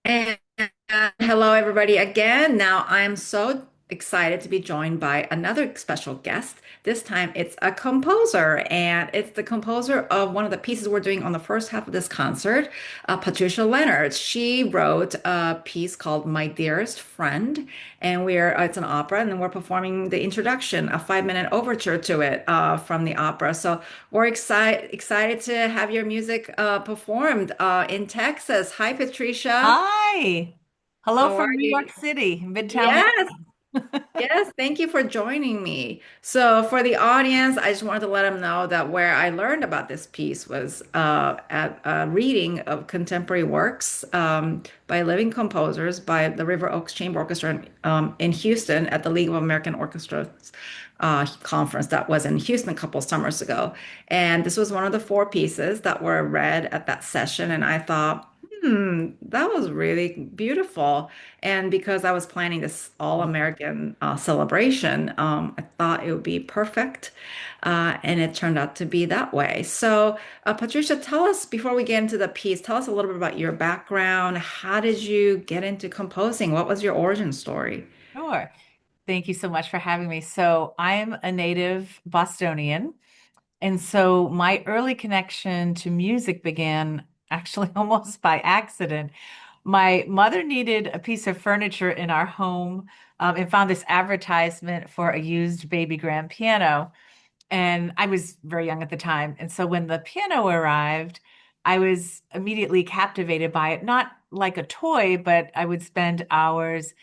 And hello, everybody, again. Now, I'm so excited to be joined by another special guest. This time, it's a composer, and it's the composer of one of the pieces we're doing on the first half of this concert, Patricia Leonard. She wrote a piece called My Dearest Friend, and it's an opera, and then we're performing the introduction, a 5-minute overture to it from the opera. So we're excited to have your music performed in Texas. Hi, Patricia. Hi. Hello How are from New York you? City, Midtown Yes, Manhattan. yes. Thank you for joining me. So, for the audience, I just wanted to let them know that where I learned about this piece was at a reading of contemporary works by living composers by the River Oaks Chamber Orchestra in Houston at the League of American Orchestras conference that was in Houston a couple of summers ago. And this was one of the four pieces that were read at that session. And I thought, that was really beautiful. And because I was planning this all-American celebration, I thought it would be perfect. And it turned out to be that way. So, Patricia, tell us, before we get into the piece, tell us a little bit about your background. How did you get into composing? What was your origin story? Sure. Thank you so much for having me. So, I'm a native Bostonian. And so, my early connection to music began actually almost by accident. My mother needed a piece of furniture in our home and found this advertisement for a used baby grand piano. And I was very young at the time. And so when the piano arrived, I was immediately captivated by it, not like a toy, but I would spend hours,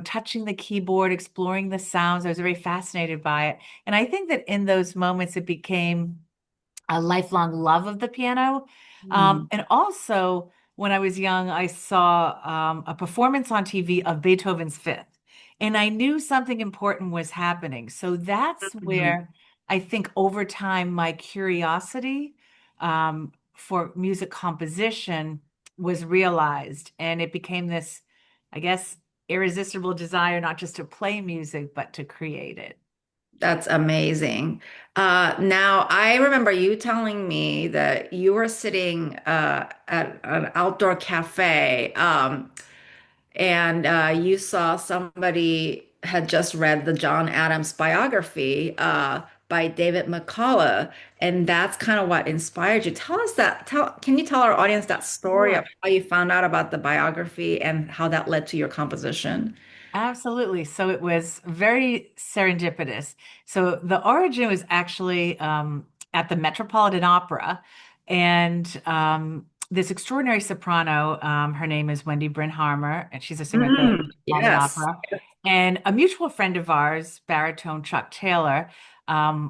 touching the keyboard, exploring the sounds. I was very fascinated by it. And I think that in those moments, it became a lifelong love of the piano. Hmm. And also, when I was young, I saw a performance on TV of Beethoven's Fifth, and I knew something important was happening. So that's Mhm. where I think over time, my curiosity for music composition was realized, and it became this, I guess, irresistible desire not just to play music, but to create it. That's amazing. Now, I remember you telling me that you were sitting at an outdoor cafe, and you saw somebody had just read the John Adams biography by David McCullough, and that's kind of what inspired you. Tell us that. Can you tell our audience that story of Sure. how you found out about the biography and how that led to your composition? Absolutely. So it was very serendipitous. So the origin was actually at the Metropolitan Opera, and this extraordinary soprano, her name is Wendy Bryn Harmer, and she's a singer at the Metropolitan Yes. Opera. And a mutual friend of ours, baritone Chuck Taylor,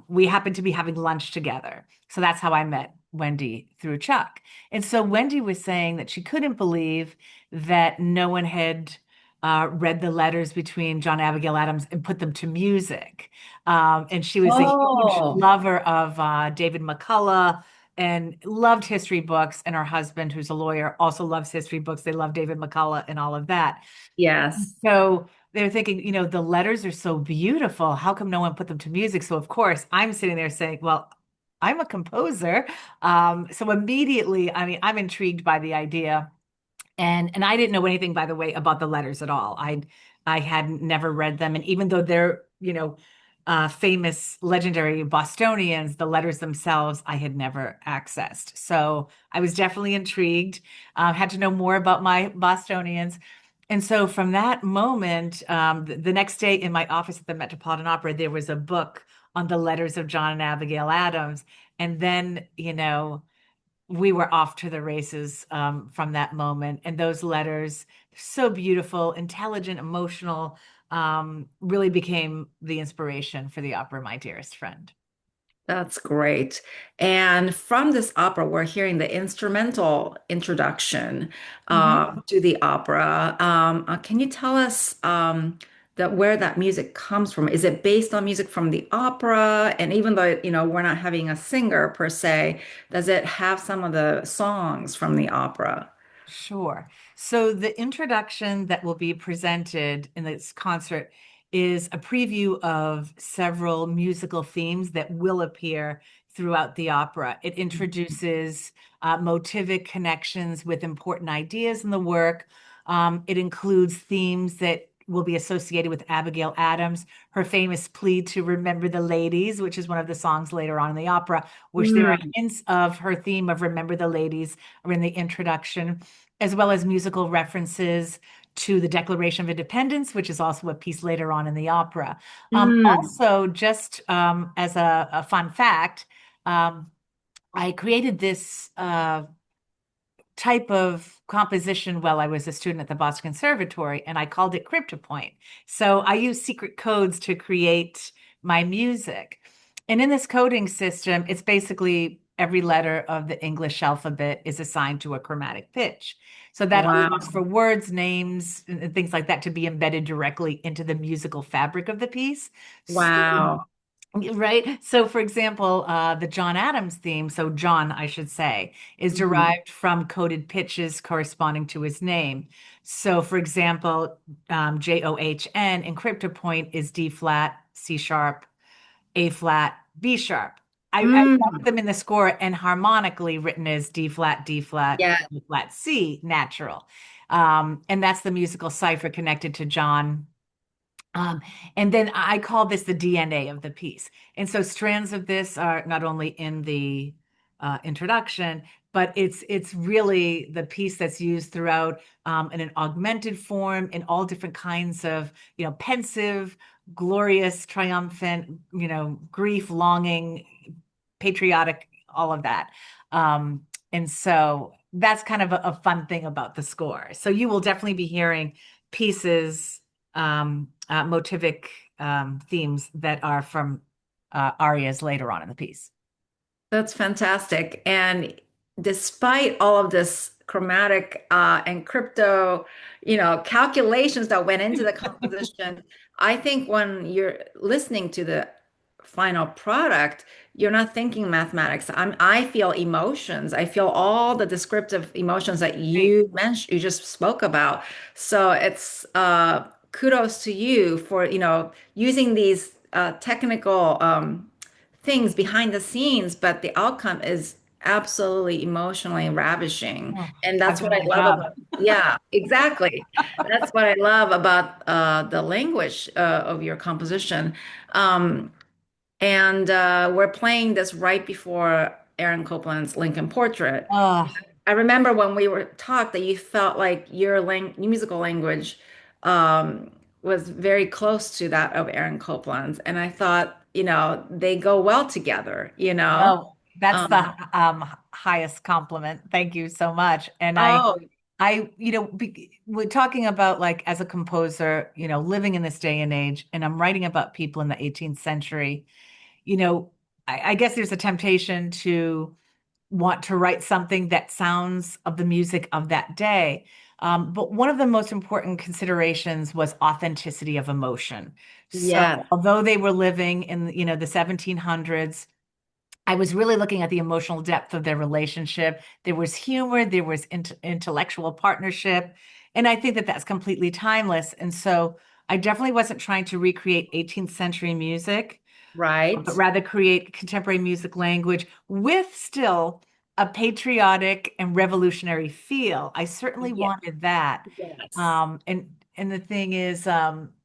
we happened to be having lunch together. So that's how I met Wendy through Chuck. And so Wendy was saying that she couldn't believe that no one had read the letters between John and Abigail Adams and put them to music. And she was a huge Oh, lover of David McCullough and loved history books. And her husband, who's a lawyer, also loves history books. They love David McCullough and all of that. yes. So they were thinking, the letters are so beautiful. How come no one put them to music? So of course, I'm sitting there saying, well, I'm a composer. So immediately, I mean, I'm intrigued by the idea. And I didn't know anything, by the way, about the letters at all. I had never read them, and even though they're famous, legendary Bostonians, the letters themselves I had never accessed. So I was definitely intrigued. Had to know more about my Bostonians, and so from that moment, the next day in my office at the Metropolitan Opera, there was a book on the letters of John and Abigail Adams, and then we were off to the races from that moment. And those letters, so beautiful, intelligent, emotional, really became the inspiration for the opera, My Dearest Friend. That's great. And from this opera, we're hearing the instrumental introduction Mhm. to the opera. Can you tell us that where that music comes from? Is it based on music from the opera? And even though, we're not having a singer per se, does it have some of the songs from the opera? Sure. So the introduction that will be presented in this concert is a preview of several musical themes that will appear throughout the opera. It introduces motivic connections with important ideas in the work. It includes themes that will be associated with Abigail Adams, her famous plea to remember the ladies, which is one of the songs later on in the opera, which there are Mm, hints of her theme of remember the ladies are in the introduction, as well as musical references to the Declaration of Independence, which is also a piece later on in the opera. mm. Also, just as a fun fact, um, I created this type of composition while I was a student at the Boston Conservatory, and I called it CryptoPoint. So I use secret codes to create my music. And in this coding system, it's basically every letter of the English alphabet is assigned to a chromatic pitch. So that allows Wow. for words, names, and things like that to be embedded directly into the musical fabric of the piece. So Wow. right. So, for example, the John Adams theme, so John, I should say, is Mhm. derived from coded pitches corresponding to his name. So, for example, JOHN in CryptoPoint is D flat, C sharp, A flat, B sharp. I wrote Mm. them in the score and harmonically written as D flat, Yeah. D flat, C, natural. And that's the musical cipher connected to John um, and then I call this the DNA of the piece. And so strands of this are not only in the introduction, but it's really the piece that's used throughout in an augmented form in all different kinds of, pensive, glorious, triumphant, grief, longing, patriotic, all of that. And so that's kind of a fun thing about the score. So you will definitely be hearing pieces motivic themes that are from arias later on in the piece. That's fantastic. And despite all of this chromatic and crypto, calculations that went into the composition, I think when you're listening to the final product, you're not thinking mathematics. I feel emotions. I feel all the descriptive emotions that Great. you mentioned, you just spoke about. So it's kudos to you for, using these technical things behind the scenes, but the outcome is absolutely emotionally ravishing. Oh, And I've that's what done I my love job. about, yeah, exactly. That's what I love about the language of your composition. Um, and we're playing this right before Aaron Copland's Lincoln Portrait. Oh, I remember when we were taught that you felt like your musical language um, was very close to that of Aaron Copland's, and I thought, they go well together, no, that's the Um, highest compliment. Thank you so much. And oh, we're talking about like as a composer, living in this day and age, and I'm writing about people in the 18th century. You know, I guess there's a temptation to want to write something that sounds of the music of that day. But one of the most important considerations was authenticity of emotion. So yeah, although they were living in, the 1700s, I was really looking at the emotional depth of their relationship. There was humor, there was intellectual partnership, and I think that that's completely timeless. And so I definitely wasn't trying to recreate 18th century music right. but rather create contemporary music language with still a patriotic and revolutionary feel. I certainly Yeah, wanted that. yes, And the thing is,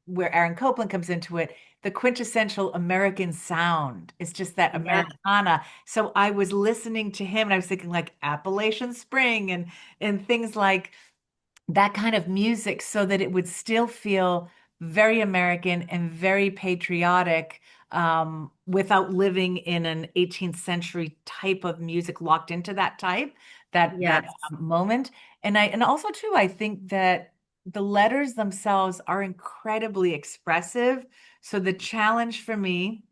where Aaron Copland comes into it, the quintessential American sound is just that yeah, Americana. So I was listening to him and I was thinking like Appalachian Spring and things like that kind of music so that it would still feel very American and very patriotic without living in an 18th century type of music locked into that type, that yes, moment. And also too, I think that the letters themselves are incredibly expressive. So the challenge for me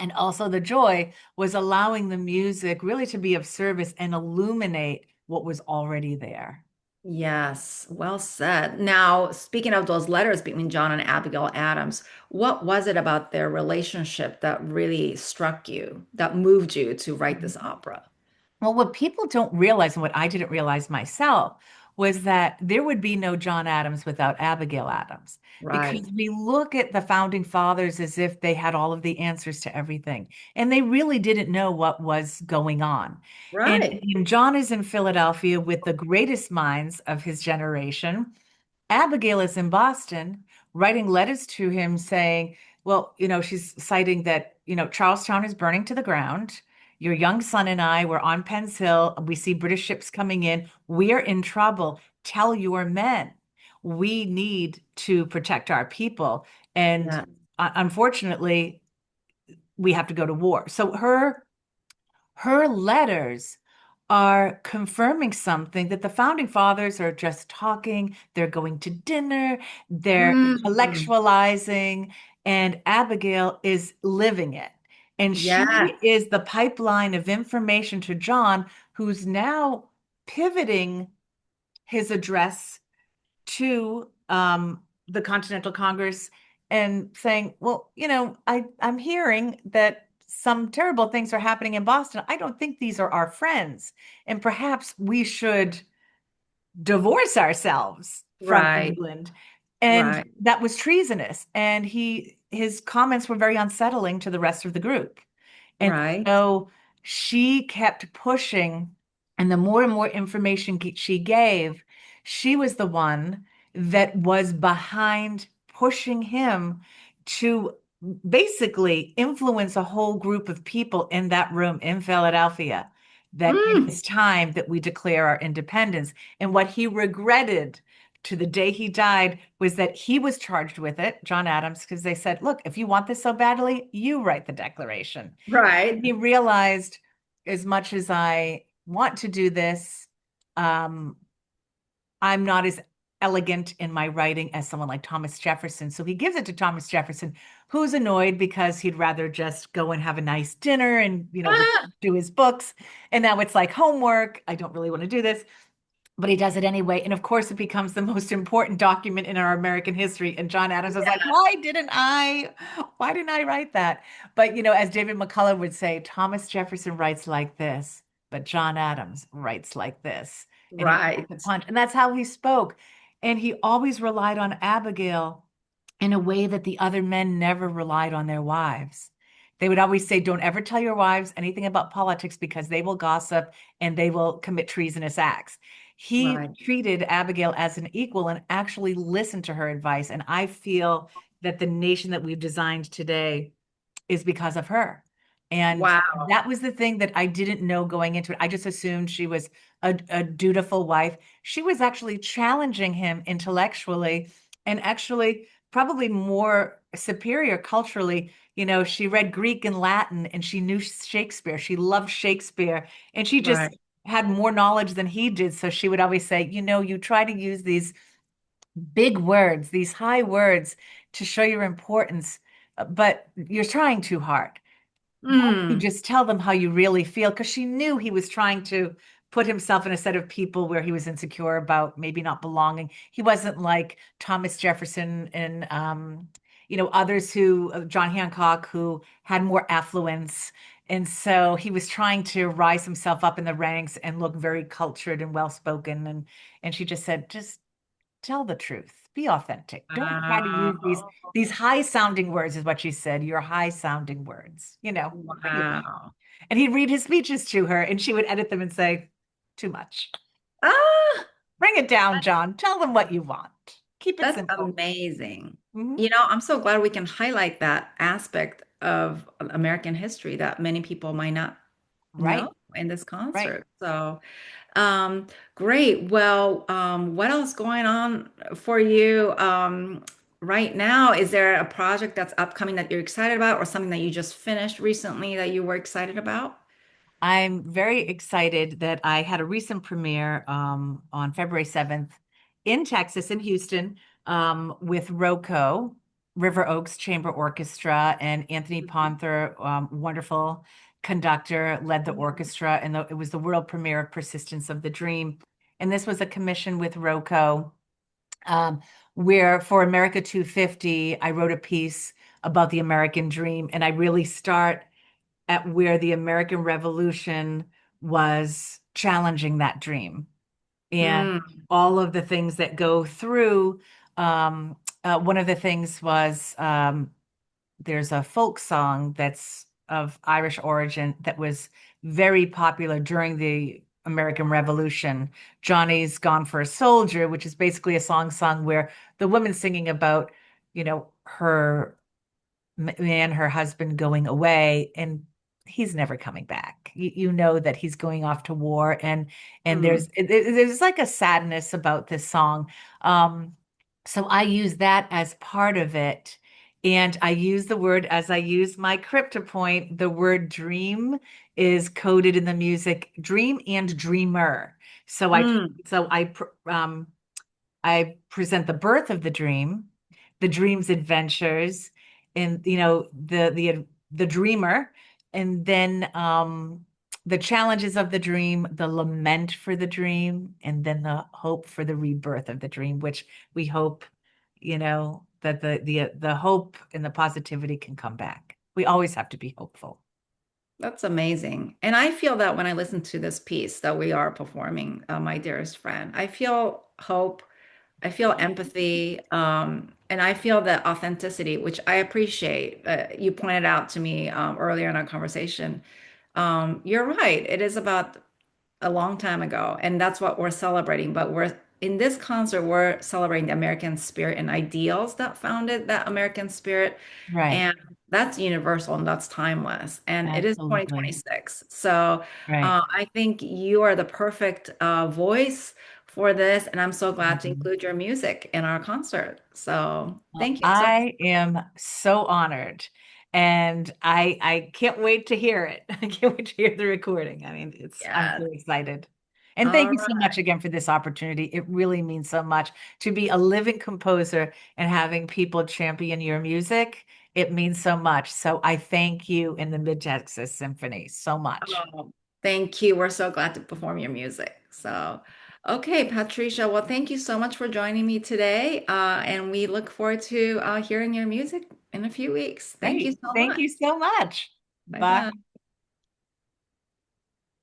and also the joy was allowing the music really to be of service and illuminate what was already there. yes. Well said. Now, speaking of those letters between John and Abigail Adams, what was it about their relationship that really struck you, that moved you to write this opera? Well, what people don't realize, and what I didn't realize myself, was that there would be no John Adams without Abigail Adams. Right, Because we look at the founding fathers as if they had all of the answers to everything, and they really didn't know what was going on. And, right. and John is in Philadelphia with the greatest minds of his generation. Abigail is in Boston writing letters to him saying, well, she's citing that, Charlestown is burning to the ground. Your young son and I were on Penn's Hill. We see British ships coming in. We're in trouble. Tell your men. We need to protect our people. And Yeah. unfortunately, we have to go to war. So her letters are confirming something that the founding fathers are just talking, they're going to dinner, they're Mm. intellectualizing, and Abigail is living it. And Yes. she is the pipeline of information to John, who's now pivoting his address to the Continental Congress and saying, well, I'm hearing that some terrible things are happening in Boston. I don't think these are our friends. And perhaps we should divorce ourselves from Right. England. And Right. that was treasonous. And his comments were very unsettling to the rest of the group. And Right. so she kept pushing, and the more and more information she gave, she was the one that was behind pushing him to basically influence a whole group of people in that room in Philadelphia that it Mm. is time that we declare our independence. And what he regretted to the day he died was that he was charged with it, John Adams, because they said, look, if you want this so badly, you write the declaration. And Right. he realized, as much as I want to do this, um, I'm not as elegant in my writing as someone like Thomas Jefferson. So he gives it to Thomas Jefferson, who's annoyed because he'd rather just go and have a nice dinner and, Ah, do his books. And now it's like homework. I don't really want to do this, but he does it anyway. And of course, it becomes the most important document in our American history. And John Adams was like, why didn't I write that? But, as David McCullough would say, Thomas Jefferson writes like this, but John Adams writes like this. And he packed the right. punch. And that's how he spoke. And he always relied on Abigail in a way that the other men never relied on their wives. They would always say, don't ever tell your wives anything about politics because they will gossip and they will commit treasonous acts. He Right. treated Abigail as an equal and actually listened to her advice. And I feel that the nation that we've designed today is because of her. And Wow. that was the thing that I didn't know going into it. I just assumed she was a dutiful wife. She was actually challenging him intellectually and actually probably more superior culturally. She read Greek and Latin and she knew Shakespeare. She loved Shakespeare and she just Right. had more knowledge than he did. So she would always say, you try to use these big words, these high words to show your importance, but you're trying too hard. Why don't you Mm. just tell them how you really feel? Because she knew he was trying to put himself in a set of people where he was insecure about maybe not belonging. He wasn't like Thomas Jefferson and others who John Hancock who had more affluence. And so he was trying to rise himself up in the ranks and look very cultured and well spoken. And she just said, just tell the truth. Be authentic. Don't try to use Wow. these high sounding words, is what she said. Your high sounding words, bring it down. Wow. And he'd read his speeches to her and she would edit them and say, too much. Ah, Bring it down, John. Tell them what you want. Keep it that's simple. amazing. Mhm. I'm so glad we can highlight that aspect of American history that many people might not know Right, in this right. concert. So, great. Well, what else going on for you right now? Is there a project that's upcoming that you're excited about, or something that you just finished recently that you were excited about? I'm very excited that I had a recent premiere on February 7th in Texas, in Houston, with ROCO, River Oaks Chamber Orchestra, and Anthony Ponther, wonderful conductor, led the orchestra, and it was the world premiere of Persistence of the Dream. And this was a commission with ROCO, um, where for America 250, I wrote a piece about the American dream, and I really start at where the American Revolution was challenging that dream and Mm, all of the things that go through. One of the things was there's a folk song that's of Irish origin that was very popular during the American Revolution. Johnny's Gone for a Soldier, which is basically a song sung where the woman's singing about, her man, her husband going away, and he's never coming back. You know that he's going off to war, and Hmm. there's like a sadness about this song. Um, so I use that as part of it. And I use the word as I use my crypto point. The word dream is coded in the music, dream and dreamer. So I Mm. so I I present the birth of the dream's adventures, and the dreamer, and then the challenges of the dream, the lament for the dream, and then the hope for the rebirth of the dream, which we hope, that the hope and the positivity can come back. We always have to be hopeful. That's amazing. And I feel that when I listen to this piece that we are performing, My Dearest Friend, I feel hope, I feel empathy, and I feel the authenticity, which I appreciate. You pointed out to me earlier in our conversation. You're right. It is about a long time ago, and that's what we're celebrating. But we're in this concert, we're celebrating the American spirit and ideals that founded that American spirit, Right. and that's universal and that's timeless. And it is Absolutely. 2026, so Right. I think you are the perfect voice for this, and I'm so glad to Mhm. include your music in our concert. So Well, thank you so much. I am so honored, and I can't wait to hear it. I can't wait to hear the recording. I mean, I'm Yes. so excited. And thank All you so right. much again for this opportunity. It really means so much to be a living composer and having people champion your music. It means so much. So I thank you in the Mid-Texas Symphony so much. Oh, thank you. We're so glad to perform your music. So, okay, Patricia. Well, thank you so much for joining me today. And we look forward to hearing your music in a few weeks. Thank you Great. so Thank much. you so much. Bye Bye. bye.